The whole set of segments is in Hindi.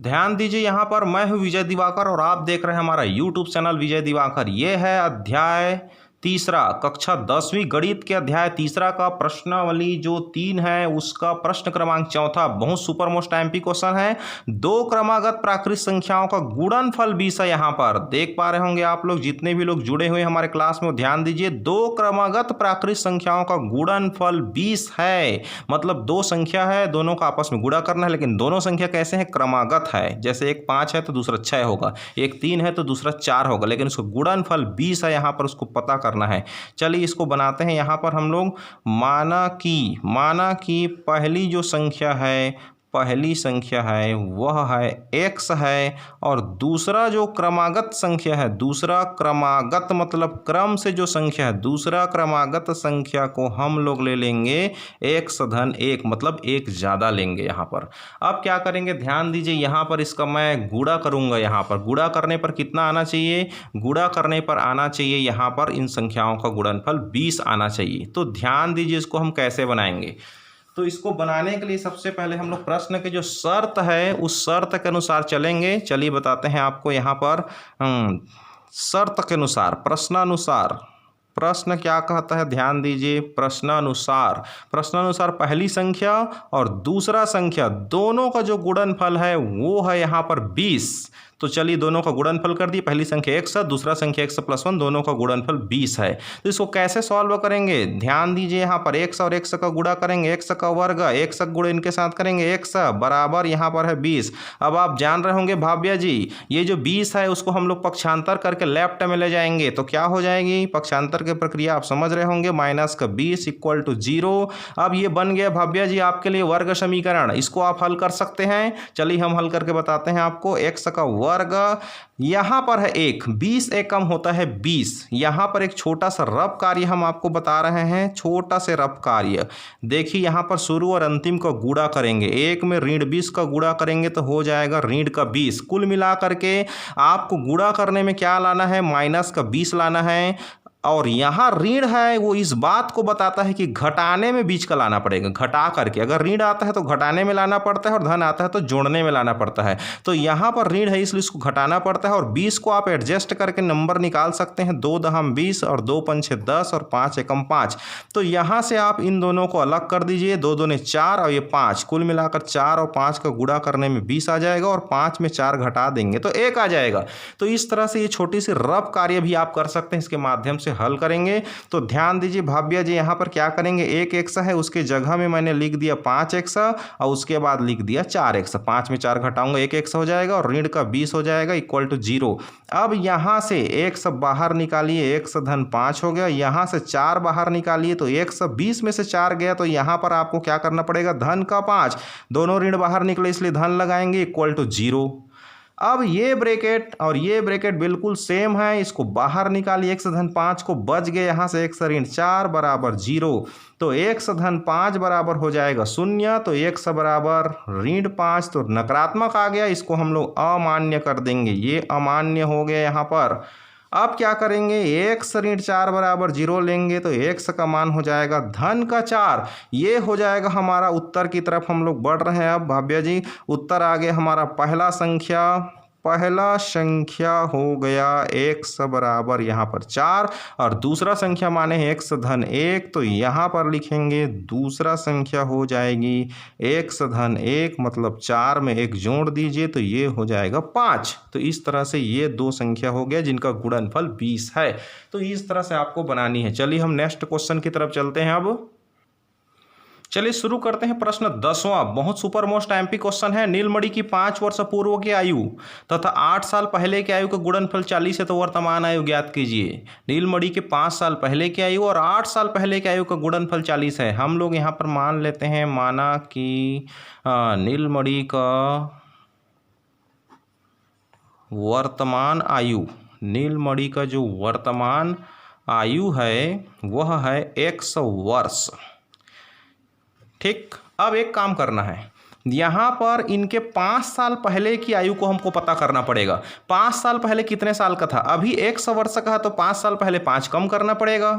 ध्यान दीजिए यहाँ पर मैं हूँ विजय दिवाकर और आप देख रहे हैं हमारा यूट्यूब चैनल विजय दिवाकर। ये है अध्याय तीसरा, कक्षा 10वीं गणित के अध्याय तीसरा का प्रश्नावली जो 3 है उसका प्रश्न क्रमांक चौथा। बहुत सुपर मोस्ट एमपी क्वेश्चन है। दो क्रमागत प्राकृत संख्याओं का गुणनफल 20 है। यहाँ पर देख पा रहे होंगे आप लोग, जितने भी लोग जुड़े हुए हमारे क्लास में, ध्यान दीजिए। दो क्रमागत प्राकृत संख्याओं का गुणनफल 20 है। मतलब दो संख्या है, दोनों का आपस में गुणा करना है, लेकिन दोनों संख्या कैसे है? क्रमागत है। जैसे एक 5 है तो दूसरा 6 होगा, एक 3 है तो दूसरा 4 होगा, लेकिन उसका गुणनफल 20 है। यहाँ पर उसको पता करना है। चलिए इसको बनाते हैं। यहां पर हम लोग माना कि पहली जो संख्या है, पहली संख्या है वह है x है, और दूसरा जो क्रमागत संख्या है, दूसरा क्रमागत मतलब क्रम से जो संख्या है, दूसरा क्रमागत संख्या को हम लोग ले लेंगे x धन 1, मतलब एक ज़्यादा लेंगे यहाँ पर। अब क्या करेंगे? ध्यान दीजिए, यहाँ पर इसका मैं गुणा करूँगा। यहाँ पर गुणा करने पर कितना आना चाहिए? गुणा करने पर आना चाहिए यहाँ पर इन संख्याओं का गुणनफल 20 आना चाहिए। तो ध्यान दीजिए इसको हम कैसे बनाएंगे। तो इसको बनाने के लिए सबसे पहले हम लोग प्रश्न के जो शर्त है उस शर्त के अनुसार चलेंगे। चलिए बताते हैं आपको। यहाँ पर शर्त के अनुसार, प्रश्नानुसार, प्रश्न क्या कहता है? ध्यान दीजिए, प्रश्नानुसार पहली संख्या और दूसरा संख्या दोनों का जो गुणनफल है वो है यहाँ पर 20। तो चलिए दोनों का गुणनफल कर दिए। पहली संख्या x है, दूसरा संख्या x + 1, दोनों का गुणनफल 20 है। तो इसको कैसे सॉल्व करेंगे? ध्यान दीजिए, यहाँ पर x और x का गुणा करेंगे, x का वर्ग, x का गुणा इनके साथ करेंगे, x बराबर यहाँ पर है 20। अब आप जान रहे होंगे भाव्या जी, ये जो 20 है उसको हम लोग पक्षांतर करके लेफ्ट में ले जाएंगे तो क्या हो जाएगी? पक्षांतर की प्रक्रिया आप समझ रहे होंगे। -20 = 0। अब ये बन गया भाव्या जी आपके लिए वर्ग समीकरण। इसको आप हल कर सकते हैं। चलिए हम हल करके बताते हैं आपको। x का वर्ग यहां पर है 1, 20 एक कम होता है 20। यहां पर एक छोटा सा रफ कार्य हम आपको बता रहे हैं, छोटा से रफ कार्य। देखिए यहां पर शुरू और अंतिम का गुणा करेंगे। 1 में -20 का गुणा करेंगे तो हो जाएगा -20। कुल मिला करके आपको गुणा करने में क्या लाना है? -20 लाना है। और यहाँ ऋण है वो इस बात को बताता है कि घटाने में बीच का लाना पड़ेगा। घटा करके, अगर ऋण आता है तो घटाने में लाना पड़ता है, और धन आता है तो जोड़ने में लाना पड़ता है। तो यहाँ पर ऋण है इसलिए इसको घटाना पड़ता है, और 20 को आप एडजस्ट करके नंबर निकाल सकते हैं। 2 दहम 20 और 2 पंचे 10 और 5 एकम 5। तो यहाँ से आप इन दोनों को अलग कर दीजिए। 2 दूने 4 और ये 5, कुल मिलाकर 4 और 5 का गुणा करने में 20 आ जाएगा, और 5 में 4 घटा देंगे तो 1 आ जाएगा। तो इस तरह से ये छोटी सी रफ कार्य भी आप कर सकते हैं, इसके माध्यम से हल करेंगे। तो ध्यान दीजिए भाव्या जी, यहाँ पर क्या करेंगे? 1 x है, उसके जगह में मैंने लिख दिया 5x और उसके बाद लिख दिया 4x। 5 में 4 घटाऊंगा 1 x हो जाएगा, और ऋण का 20 हो जाएगा = 0। अब यहाँ से x बाहर निकालिए, x धन 5 हो गया। यहाँ से 4 बाहर निकालिए तो x 20 में से 4 गया, तो यहाँ पर आपको क्या करना पड़ेगा? धन का 5, दोनों ऋण बाहर निकले इसलिए धन लगाएंगे = 0। अब ये ब्रैकेट और ये ब्रैकेट बिल्कुल सेम है, इसको बाहर निकालिए। x धन 5 को बच गए यहाँ से, x ऋण 4 बराबर 0। तो x धन 5 बराबर हो जाएगा 0। तो x बराबर ऋण 5, तो नकारात्मक आ गया, इसको हम लोग अमान्य कर देंगे। ये अमान्य हो गया यहाँ पर। अब क्या करेंगे? x ऋण 4 बराबर 0 लेंगे तो x का मान हो जाएगा धन का 4। ये हो जाएगा हमारा उत्तर की तरफ हम लोग बढ़ रहे हैं। अब भाव्या जी उत्तर आ गया हमारा पहला संख्या हो गया x बराबर यहाँ पर 4, और दूसरा संख्या माने x धन 1, तो यहाँ पर लिखेंगे दूसरा संख्या हो जाएगी x धन 1, मतलब 4 में 1 जोड़ दीजिए तो ये हो जाएगा 5। तो इस तरह से ये दो संख्या हो गया जिनका गुणनफल 20 है। तो इस तरह से आपको बनानी है। चलिए हम नेक्स्ट क्वेश्चन की तरफ चलते हैं। अब चलिए शुरू करते हैं। प्रश्न 10वां, बहुत सुपर मोस्ट एमपी क्वेश्चन है। नीलमणि की 5 वर्ष पूर्व की आयु तथा 8 साल पहले की आयु का गुणनफल 40 है, तो वर्तमान आयु ज्ञात कीजिए। नीलमणि के 5 साल पहले की आयु और 8 साल पहले की आयु का गुणनफल 40 है। हम लोग यहाँ पर मान लेते हैं, माना कि नीलमणि का वर्तमान आयु, नीलमणि का जो वर्तमान आयु है वह है 100 वर्ष। ठीक। अब एक काम करना है, यहाँ पर इनके 5 साल पहले की आयु को हमको पता करना पड़ेगा। 5 साल पहले कितने साल का था, अभी 100 वर्ष का है तो 5 साल पहले 5 कम करना पड़ेगा,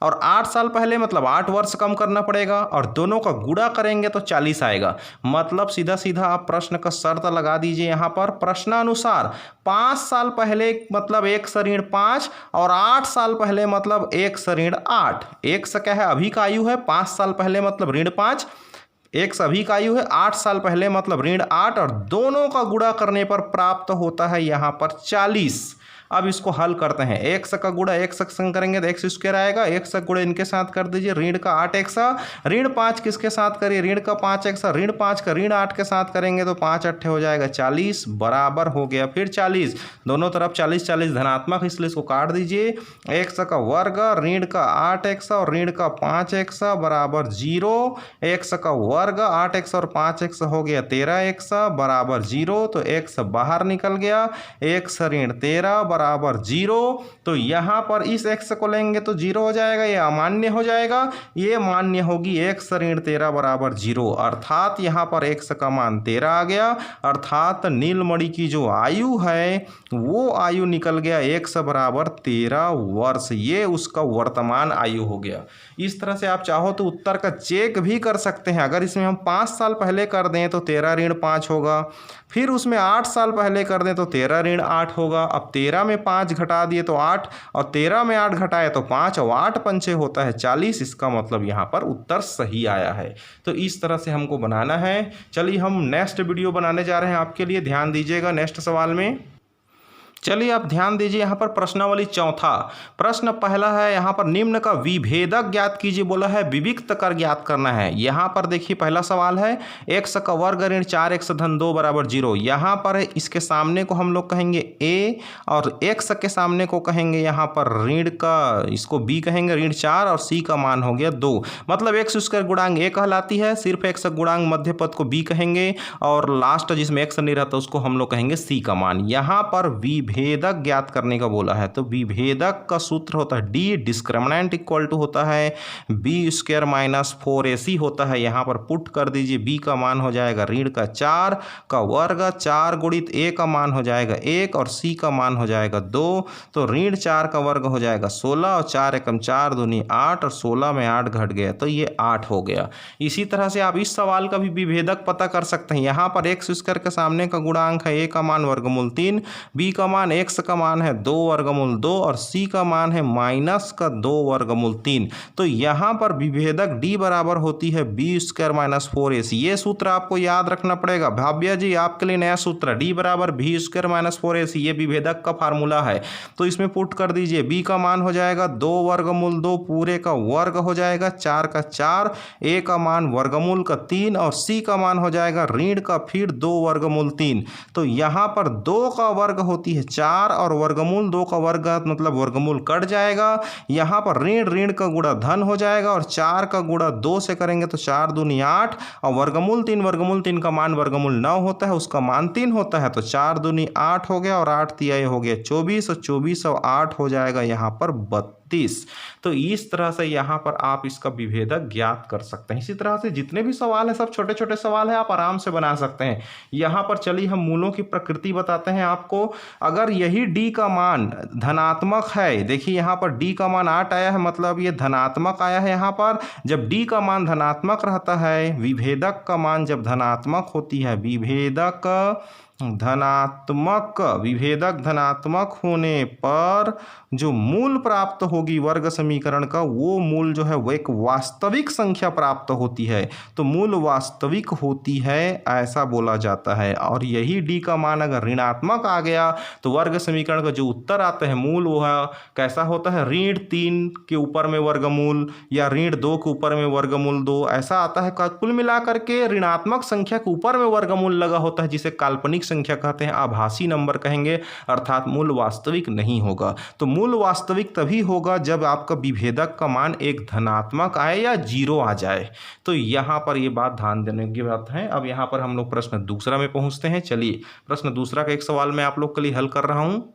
और 8 साल पहले मतलब 8 वर्ष कम करना पड़ेगा, और दोनों का गुणा करेंगे तो 40 आएगा। मतलब सीधा सीधा आप प्रश्न का शर्त लगा दीजिए यहाँ पर, प्रश्नानुसार 5 साल पहले मतलब 1/5 और 8 साल पहले मतलब 1/8। 1 क्या है, अभी का आयु है, 5 साल पहले मतलब ऋण 5, 1 अभी का आयु है, 8 साल पहले मतलब ऋण 8, और दोनों का गुणा करने पर प्राप्त होता है यहाँ पर 40। अब इसको हल करते हैं, 1 का गुणा 1 के संग करेंगे तो x² आएगा, 1 का गुणा इनके साथ कर दीजिए, ऋण का 8x, ऋण 5 किसके साथ करिए, ऋण का 5x, ऋण 5 का ऋण 8 के साथ करेंगे तो 5 8 हो जाएगा 40, बराबर हो गया फिर 40, दोनों तरफ 40 40 धनात्मक, इसलिए इसको काट दीजिए। x का वर्ग ऋण का 8x और ऋण का 5x बराबर 0, x का वर्ग 8x और 5x हो गया 13x बराबर 0, तो x बाहर निकल गया, x ऋण 13 बराबर 0। तो यहाँ पर इस x को लेंगे तो 0 हो जाएगा, ये अमान्य हो जाएगा, ये मान्य होगी, x ऋण 13 बराबर 0, अर्थात यहाँ पर x का मान 13 आ गया, अर्थात नीलमणि की जो आयु है वो आयु निकल गया x बराबर 13 वर्ष, ये उसका वर्तमान आयु हो गया। इस तरह से आप चाहो तो उत्तर का चेक भी कर सकते हैं। अगर इसमें हम 5 साल पहले कर दें तो 13 ऋण 5 होगा, फिर उसमें 8 साल पहले कर दें तो 13 ऋण 8 होगा। अब 13 में 5 घटा दिए तो 8, और 13 में 8 घटाए तो 5, और 8 पंचे होता है 40, इसका मतलब यहाँ पर उत्तर सही आया है। तो इस तरह से हमको बनाना है। चलिए हम नेक्स्ट वीडियो बनाने जा रहे हैं आपके लिए, ध्यान दीजिएगा नेक्स्ट सवाल में। चलिए आप ध्यान दीजिए, यहाँ पर प्रश्नावली चौथा प्रश्न पहला है, यहाँ पर निम्न का विभेदक ज्ञात कीजिए बोला है, विविक्त कर ज्ञात करना है। यहाँ पर देखिए पहला सवाल है x का वर्ग ऋण 4x धन 2 बराबर 0। यहाँ पर इसके सामने को हम लोग कहेंगे a, और x के सामने को कहेंगे यहाँ पर ऋण का, इसको b कहेंगे ऋण 4, और c का मान हो गया 2। मतलब x² गुणांक a कहलाती है, सिर्फ x गुणांक मध्य पद को b कहेंगे, और लास्ट जिसमें x नहीं रहता उसको हम लोग कहेंगे c का मान। यहाँ पर विभेदक ज्ञात करने का बोला है, तो विभेदक का सूत्र होता है d, डिस्क्रिमिनेंट इक्वल टू होता है b² माइनस 4ac होता है। यहाँ पर पुट कर दीजिए, b का मान हो जाएगा ऋण का 4 का वर्ग, 4 गुणित a का मान हो जाएगा 1, और c का मान हो जाएगा 2, तो ऋण 4 का वर्ग हो जाएगा 16, और 4 एकम 4 दूनी 8, और 16 में 8 घट गया तो ये 8 हो गया। इसी तरह से आप इस सवाल का भी विभेदक पता कर सकते हैं। यहाँ पर x² के सामने का गुणांक है a का मान वर्गमूल 3, b का मान x का मान है 2 वर्गमूल 2, और c का मान है माइनस का 2 वर्गमूल 3। तो यहाँ पर विभेदक d बराबर होती है b² माइनस 4ac। ये सूत्र आपको याद रखना पड़ेगा। भाव्या जी आपके लिए नया सूत्र, d बराबर b² माइनस 4ac, ये विभेदक का फार्मूला है। तो इसमें पुट कर दीजिए, b का मान हो जाएगा 2 वर्गमूल 2 पूरे का वर्ग हो जाएगा 4 का 4, a का मान वर्गमूल का 3, और c का मान हो जाएगा ऋण का फिर 2 वर्गमूल 3। तो यहाँ पर 2 का वर्ग होती है 4, और वर्गमूल 2 का वर्ग मतलब वर्गमूल कट जाएगा। यहाँ पर ऋण ऋण का गुणा धन हो जाएगा, और 4 का गुणा 2 से करेंगे तो 4 दूनी 8, और वर्गमूल 3 का मान वर्गमूल 9 होता है, उसका मान 3 होता है, तो 4 दूनी 8 हो गया, और 8 तिहाई हो गया 24, और 24 और 8 हो जाएगा यहाँ पर 32। तो इस तरह से यहाँ पर आप इसका विभेदक ज्ञात कर सकते हैं। इसी तरह से जितने भी सवाल हैं सब छोटे छोटे सवाल हैं, आप आराम से बना सकते हैं। यहाँ पर चलिए हम मूलों की प्रकृति बताते हैं आपको। अगर यही d का मान धनात्मक है, देखिए यहाँ पर d का मान 8 आया है, मतलब ये धनात्मक आया है। यहाँ पर जब d का मान धनात्मक रहता है, विभेदक का मान जब धनात्मक होती है, विभेदक धनात्मक होने पर जो मूल प्राप्त होगी वर्ग समीकरण का, वो मूल जो है वो एक वास्तविक संख्या प्राप्त होती है। तो मूल वास्तविक होती है ऐसा बोला जाता है। और यही d का मान अगर ऋणात्मक आ गया तो वर्ग समीकरण का जो उत्तर आता है मूल वो है कैसा होता है, ऋण 3 के ऊपर में वर्गमूल, या ऋण 2 के ऊपर में वर्गमूल 2, ऐसा आता है। कुल मिलाकर के ऋणात्मक संख्या के ऊपर में वर्गमूल लगा होता है, जिसे काल्पनिक संख्या कहते हैं, आभासी नंबर कहेंगे, अर्थात मूल वास्तविक नहीं होगा। तो मूल वास्तविक तभी होगा जब आपका विभेदक का मान एक धनात्मक आए या 0 आ जाए। तो यहाँ पर ये बात ध्यान देने की बात है। अब यहाँ पर हम लोग प्रश्न दूसरा में पहुँचते हैं। चलिए प्रश्न दूसरा का एक सवाल मैं आप लोग के लिए हल कर रहा हूँ।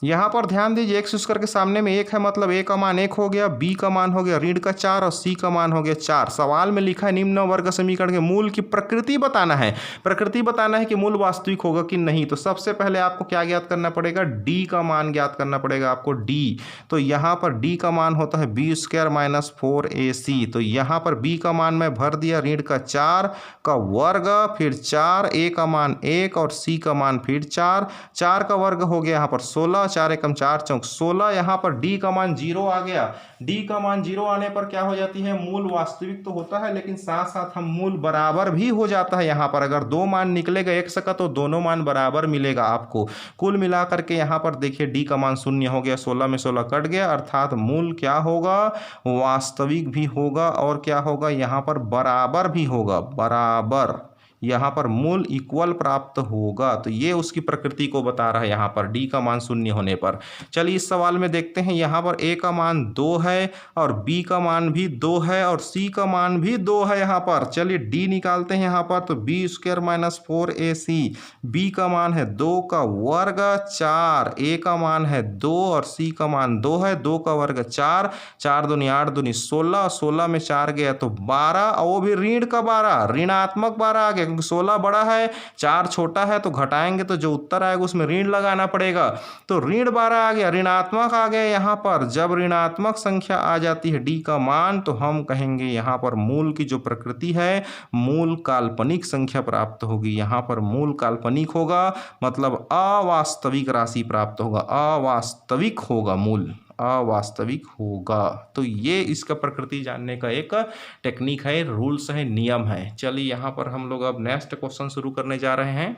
यहाँ पर ध्यान दीजिए एक्स स्क्वायर के सामने में 1 है, मतलब a का मान 1 हो गया, b का मान हो गया ऋण का 4 और c का मान हो गया 4। सवाल में लिखा है निम्न वर्ग समीकरण के मूल की प्रकृति बताना है। प्रकृति बताना है कि मूल वास्तविक होगा कि नहीं। तो सबसे पहले आपको क्या ज्ञात करना पड़ेगा, d का मान ज्ञात करना पड़ेगा आपको, d। तो यहाँ पर d का मान होता है b स्क्वायर माइनस 4ac। तो यहाँ पर b का मान मैं भर दिया ऋण का 4 का वर्ग, फिर 4, a का मान 1 और c का मान फिर 4, 4 का वर्ग हो गया यहाँ पर 16, 4 एकम 4 चौक 16। यहाँ पर d का मान 0 आ गया। d का मान 0 आने पर क्या हो जाती है, मूल वास्तविक तो होता है लेकिन साथ साथ हम मूल बराबर भी हो जाता है। यहाँ पर अगर दो मान निकलेगा x का तो दोनों मान बराबर मिलेगा आपको। कुल मिलाकर के यहाँ पर देखिए d का मान 0 हो गया, 16 में 16 कट गया, अर्थात मूल क्या होगा, वास्तविक भी होगा और क्या होगा यहाँ पर बराबर भी होगा, बराबर। यहाँ पर मूल इक्वल प्राप्त होगा। तो ये उसकी प्रकृति को बता रहा है यहाँ पर d का मान 0 होने पर। चलिए इस सवाल में देखते हैं, यहाँ पर a का मान 2 है और b का मान भी 2 है और c का मान भी 2 है। यहाँ पर चलिए d निकालते हैं यहाँ पर, तो b square minus 4ac, b का मान है 2 का वर्ग 4, a का मान है 2 और c का मान 2 है, 2 का वर्ग 4, 4 दूनी 8 दूनी 16, 16 में 4 गया तो 12 और वो भी ऋण का 12, ऋणात्मक 12 आ गया क्योंकि 16 बड़ा है 4 छोटा है, तो घटाएंगे तो जो उत्तर आएगा उसमें ऋण लगाना पड़ेगा। तो ऋण 12 आ गया, ऋणात्मक आ गया। यहाँ पर जब ऋणात्मक संख्या आ जाती है d का मान, तो हम कहेंगे यहाँ पर मूल की जो प्रकृति है, मूल काल्पनिक संख्या प्राप्त होगी। यहाँ पर मूल काल्पनिक होगा, मतलब अवास्तविक राशि प्राप्त होगा, अवास्तविक होगा मूल, अवास्तविक होगा। तो ये इसका प्रकृति जानने का एक टेक्निक है, रूल्स है, नियम है। चलिए यहाँ पर हम लोग अब नेक्स्ट क्वेश्चन शुरू करने जा रहे हैं।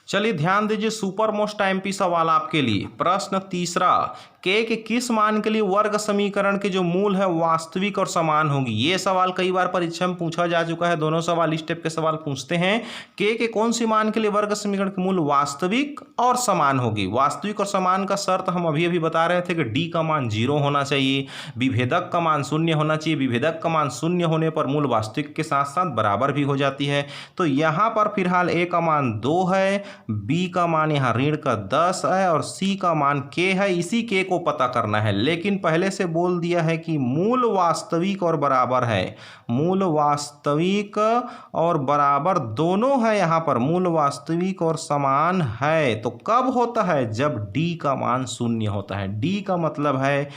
चलिए ध्यान दीजिए, सुपर मोस्ट एमपी सवाल आपके लिए। प्रश्न तीसरा, के किस मान के लिए वर्ग समीकरण के जो मूल है वास्तविक और समान होगी। ये सवाल कई बार परीक्षा में पूछा जा चुका है, दोनों सवाल इस टाइप के सवाल पूछते हैं। के कौन सी मान के लिए वर्ग समीकरण के मूल वास्तविक और समान होगी। वास्तविक और समान का शर्त हम अभी अभी बता रहे थे कि डी का मान 0 होना चाहिए, विभेदक का मान 0 होना चाहिए। विभेदक का मान 0 होने पर मूल वास्तविक के साथ साथ बराबर भी हो जाती है। तो यहाँ पर फिलहाल ए का मान 2 है, बी का मान यहाँ ऋण का 10 है और सी का मान के है। इसी के को पता करना है, लेकिन पहले से बोल दिया है कि मूल वास्तविक और बराबर है, मूल वास्तविक और बराबर दोनों है। यहाँ पर मूल वास्तविक और समान है। तो कब होता है, जब d का मान 0 होता है। d का मतलब है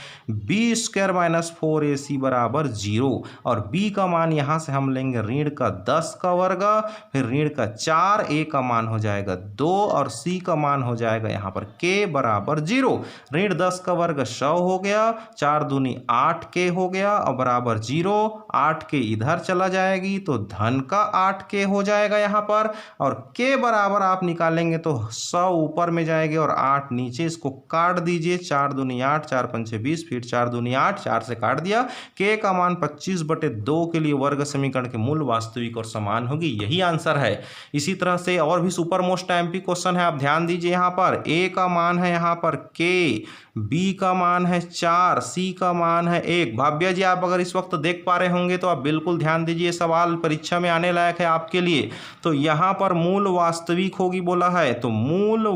b स्क्वायर माइनस 4ac बराबर 0 और b का मान यहाँ से हम लेंगे ऋण का 10 का वर्ग, फिर ऋण का 4, a का मान हो जाएगा 2 और c का मान हो जाएगा यहाँ पर k बराबर 0। ऋण 10 का वर्ग 100 हो गया, 4 दूनी 8 के हो गया और बराबर 0, 8 के इधर चला जाएगी तो धन का 8 के हो जाएगा यहाँ पर, और के बराबर आप निकालेंगे तो 100 ऊपर में जाएगी और 8 नीचे। इसको काट दीजिए, 4 दूनी 8, 4 पंचे 20, फिर 4 दूनी 8, 4 से काट दिया। के का मान 25/2 के लिए वर्ग समीकरण के मूल वास्तविक और समान होगी। यही आंसर है। इसी तरह से और भी सुपर मोस्ट एमपी क्वेश्चन है, आप ध्यान दीजिए। यहाँ पर ए का मान है यहाँ पर के, बी का मान है 4, सी का मान है 1। भाव्या जी आप अगर इस वक्त देख पा रहे होंगे तो आप बिल्कुल ध्यान दीजिए, सवाल परीक्षा में आने लायक है आपके लिए। तो यहाँ पर मूल वास्तविक होगी बोला है, तो मूल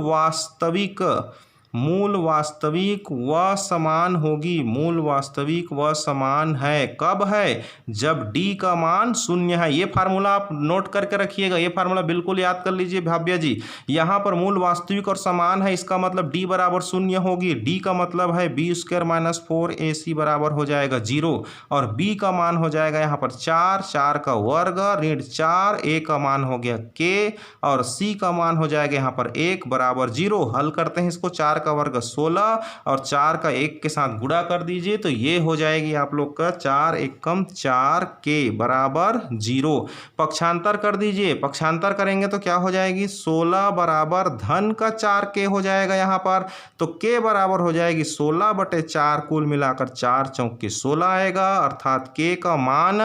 वास्तविक व समान होगी। मूल वास्तविक व समान है कब है, जब d का मान 0 है। ये फार्मूला आप नोट करके रखिएगा, ये फार्मूला बिल्कुल याद कर लीजिए भाव्या जी। यहाँ पर मूल वास्तविक और समान है, इसका मतलब d बराबर 0 होगी। d का मतलब है b स्क्वायर माइनस 4ac बराबर हो जाएगा 0 और b का मान हो जाएगा यहाँ पर 4, 4 का वर्ग ऋण 4, a का मान हो गया k और c का मान हो जाएगा यहाँ पर 1 बराबर 0। हल करते हैं इसको, 4 का वर्ग 16 और 4 का 1 के साथ गुणा कर दीजिए तो ये हो जाएगी आप लोग का 4 एकम 4 के बराबर 0। पक्षांतर कर दीजिए, पक्षांतर करेंगे तो क्या हो जाएगी, 16 बराबर धन का 4 के हो जाएगा यहाँ पर। तो के बराबर हो जाएगी 16/4, कुल मिलाकर 4 चौक के 16 आएगा, अर्थात के का मान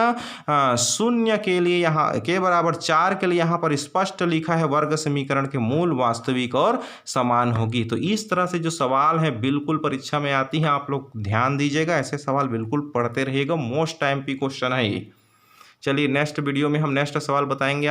0 के लिए यहाँ के बराबर 4 के लिए यहाँ पर स्पष्ट लिखा है वर्ग समीकरण के मूल वास्तविक और समान होगी। तो इस तरह से जो सवाल है बिल्कुल परीक्षा में आती है, आप लोग ध्यान दीजिएगा, ऐसे सवाल बिल्कुल पढ़ते रहिएगा। मोस्ट एमपी क्वेश्चन है ये। चलिए नेक्स्ट वीडियो में हम नेक्स्ट सवाल बताएंगे।